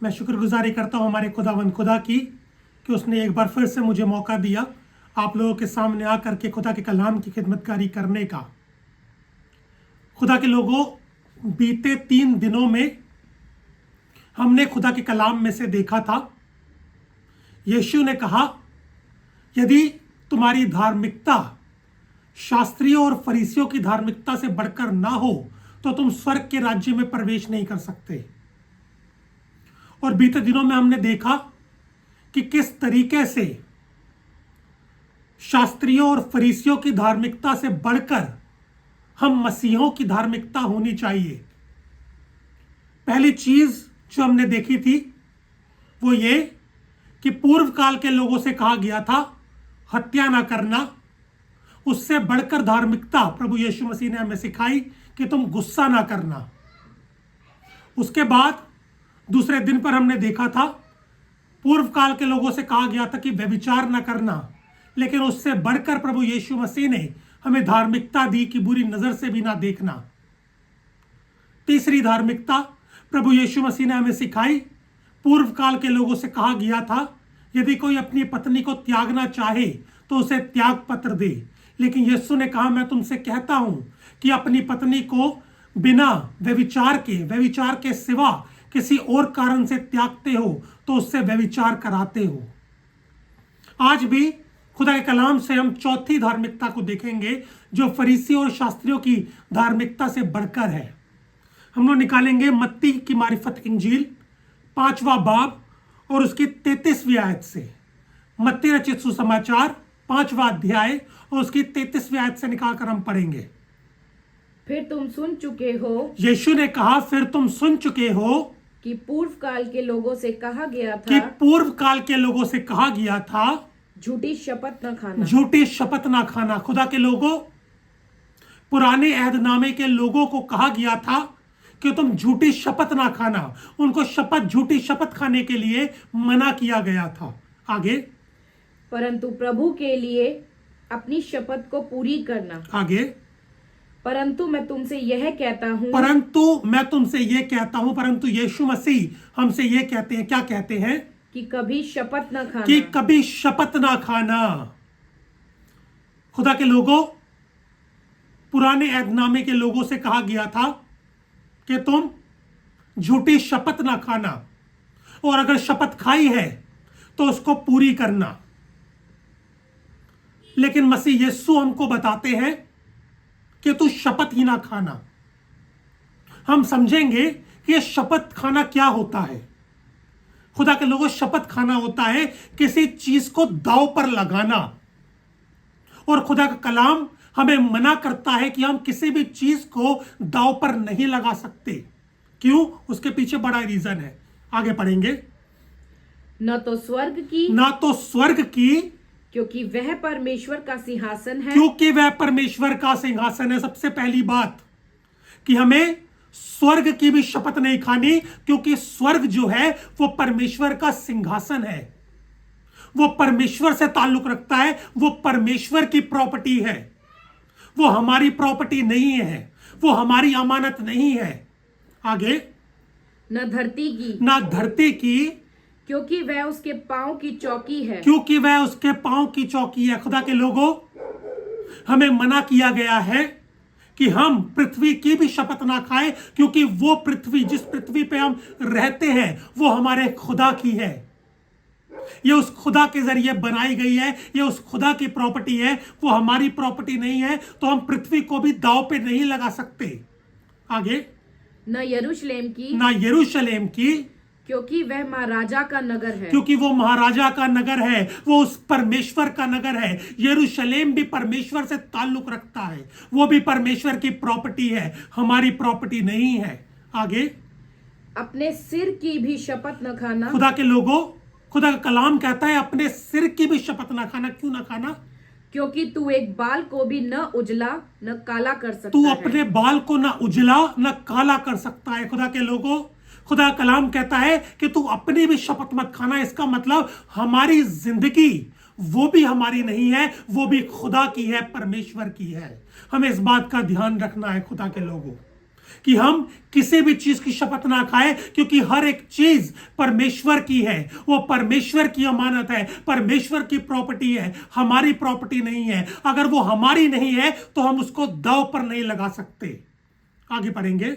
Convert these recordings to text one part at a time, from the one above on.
मैं शुक्रगुजारी करता हूँ हमारे खुदावंद खुदा की कि उसने एक बार फिर से मुझे मौका दिया आप लोगों के सामने आकर के खुदा के कलाम की खिदमतकारी करने का। खुदा के लोगों, बीते 3 दिनों में हमने खुदा के कलाम में से देखा था, यीशु ने कहा, यदि तुम्हारी धार्मिकता शास्त्रियों और फरीसियों की धार्मिकता से बढ़कर ना हो तो तुम स्वर्ग के राज्य में प्रवेश नहीं कर सकते। और बीते दिनों में हमने देखा कि किस तरीके से शास्त्रियों और फरीसियों की धार्मिकता से बढ़कर हम मसीहों की धार्मिकता होनी चाहिए। पहली चीज जो हमने देखी थी वो ये कि पूर्व काल के लोगों से कहा गया था हत्या ना करना। उससे बढ़कर धार्मिकता प्रभु यीशु मसीह ने हमें सिखाई कि तुम गुस्सा ना करना। उसके बाद दूसरे दिन पर हमने देखा था पूर्व काल के लोगों से कहा गया था कि व्यभिचार ना करना, लेकिन उससे बढ़कर प्रभु यीशु मसीह ने हमें धार्मिकता दी कि बुरी नजर से भी ना देखना। तीसरी धार्मिकता प्रभु यीशु मसीह ने हमें सिखाई, पूर्व काल के लोगों से कहा गया था यदि कोई अपनी पत्नी को त्यागना चाहे तो उसे त्याग पत्र दे, लेकिन यीशु ने कहा मैं तुमसे कहता हूं कि अपनी पत्नी को बिना व्यभिचार के सिवा किसी और कारण से त्यागते हो तो उससे व्यभिचार कराते हो। आज भी खुदा के कलाम से हम चौथी धार्मिकता को देखेंगे जो फरीसी और शास्त्रियों की धार्मिकता से बढ़कर है। हम लोग निकालेंगे मत्ती की मारिफत इंजील 5वां बाब और उसकी 33वीं आयत से। मत्ती रचित सुसमाचार 5वां अध्याय और उसकी 33वीं आयत से निकालकर हम पढ़ेंगे। फिर तुम सुन चुके हो, यीशु ने कहा फिर तुम सुन चुके हो कि पूर्व काल के लोगों से कहा गया कि था, पूर्व काल के लोगों से कहा गया था झूठी शपथ न खाना। झूठी शपथ ना खाना। खुदा के लोगों, पुराने अहदनामे के लोगों को कहा गया था कि तुम झूठी शपथ ना खाना। उनको झूठी शपथ खाने के लिए मना किया गया था। आगे, परंतु प्रभु के लिए अपनी शपथ को पूरी करना। आगे, परंतु मैं तुमसे यह कहता हूँ, परंतु यीशु मसीह हमसे ये कहते हैं, क्या कहते हैं? कि कभी शपथ न खाना। कि कभी शपथ ना खाना। खुदा के लोगों, पुराने अहदनामे के लोगों से कहा गया था कि तुम झूठी शपथ ना खाना, और अगर शपथ खाई है तो उसको पूरी करना। लेकिन मसीह यीशु हमको बताते हैं कि तू शपथ ही ना खाना। हम समझेंगे कि शपथ खाना क्या होता है। खुदा के लोगों, शपथ खाना होता है किसी चीज को दांव पर लगाना, और खुदा का कलाम हमें मना करता है कि हम किसी भी चीज को दांव पर नहीं लगा सकते। क्यों? उसके पीछे बड़ा रीजन है। आगे पढ़ेंगे। न तो स्वर्ग की, क्योंकि वह परमेश्वर का सिंहासन है। सबसे पहली बात कि हमें स्वर्ग की भी शपथ नहीं खानी, क्योंकि स्वर्ग जो है वो परमेश्वर का सिंहासन है। वो परमेश्वर से ताल्लुक रखता है, वो परमेश्वर की प्रॉपर्टी है। वो हमारी प्रॉपर्टी नहीं है, वो हमारी अमानत नहीं है। आगे, न धरती की, क्योंकि वह उसके पांव की चौकी है। खुदा के लोगों, हमें मना किया गया है कि हम पृथ्वी की भी शपथ ना खाएं, क्योंकि वो पृथ्वी, जिस पृथ्वी पे हम रहते हैं, वो हमारे खुदा की है। ये उस खुदा के जरिए बनाई गई है, ये उस खुदा की प्रॉपर्टी है, वो हमारी प्रॉपर्टी नहीं है। तो हम पृथ्वी को भी दांव पे नहीं लगा सकते। आगे, न यरूशलेम की, क्योंकि वह महाराजा का नगर है। क्योंकि वो महाराजा का नगर है, वो उस परमेश्वर का नगर है। यरूशलेम भी परमेश्वर से ताल्लुक रखता है, वो भी परमेश्वर की प्रॉपर्टी है, हमारी प्रॉपर्टी नहीं है। आगे, अपने सिर की भी शपथ न खाना। खुदा के लोगों, खुदा का कलाम कहता है अपने सिर की भी शपथ ना खाना। क्यों ना खाना? क्योंकि तू एक बाल को भी न उजला न काला कर सकता तू है। अपने बाल को ना उजला न काला कर सकता है। खुदा के लोगों, खुदा कलाम कहता है कि तू अपनी भी शपथ मत खाना। इसका मतलब हमारी जिंदगी वो भी हमारी नहीं है, वो भी खुदा की है, परमेश्वर की है। हमें इस बात का ध्यान रखना है खुदा के लोगों। कि हम किसी भी चीज की शपथ ना खाएं, क्योंकि हर एक चीज परमेश्वर की है, वो परमेश्वर की अमानत है, परमेश्वर की प्रॉपर्टी है, हमारी प्रॉपर्टी नहीं है। अगर वो हमारी नहीं है तो हम उसको दांव पर नहीं लगा सकते। आगे पढ़ेंगे।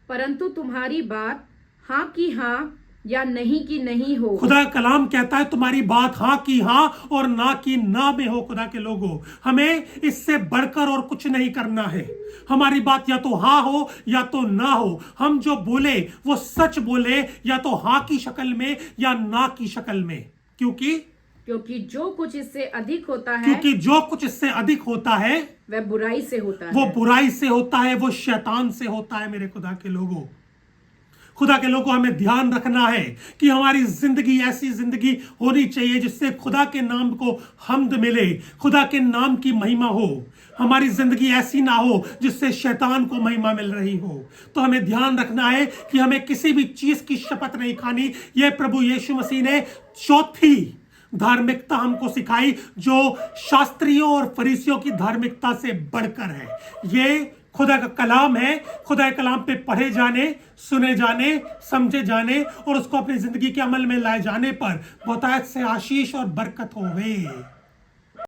परंतु तुम्हारी बात हाँ की हाँ या नहीं की नहीं हो। खुदा का कलाम कहता है तुम्हारी बात हाँ की हाँ और ना की ना में हो। खुदा के लोगों, हमें इससे बढ़कर और कुछ नहीं करना है। हमारी बात या तो हाँ हो या तो ना हो। हम जो बोले वो सच बोले, या तो हाँ की शक्ल में या ना की शक्ल में। क्योंकि जो कुछ इससे अधिक होता है, क्योंकि जो कुछ इससे अधिक होता है वह बुराई से होता है। वो बुराई से होता है, वो शैतान से होता है। मेरे खुदा के लोगों, खुदा के लोगों, हमें ध्यान रखना है कि हमारी जिंदगी ऐसी जिंदगी होनी चाहिए जिससे खुदा के नाम को हम्द मिले, खुदा के नाम की महिमा हो। हमारी जिंदगी ऐसी ना हो जिससे शैतान को महिमा मिल रही हो। तो हमें ध्यान रखना है कि हमें किसी भी चीज की शपथ नहीं खानी। यह प्रभु यीशु मसीह ने चौथी धार्मिकता हमको सिखाई, जो शास्त्रियों और फरीसियों की धार्मिकता से बढ़कर है। ये खुदा का कलाम है। खुदा के कलाम पे पढ़े जाने, सुने जाने, समझे जाने और उसको अपनी जिंदगी के अमल में लाए जाने पर बहुतायत से आशीष और बरकत होवे।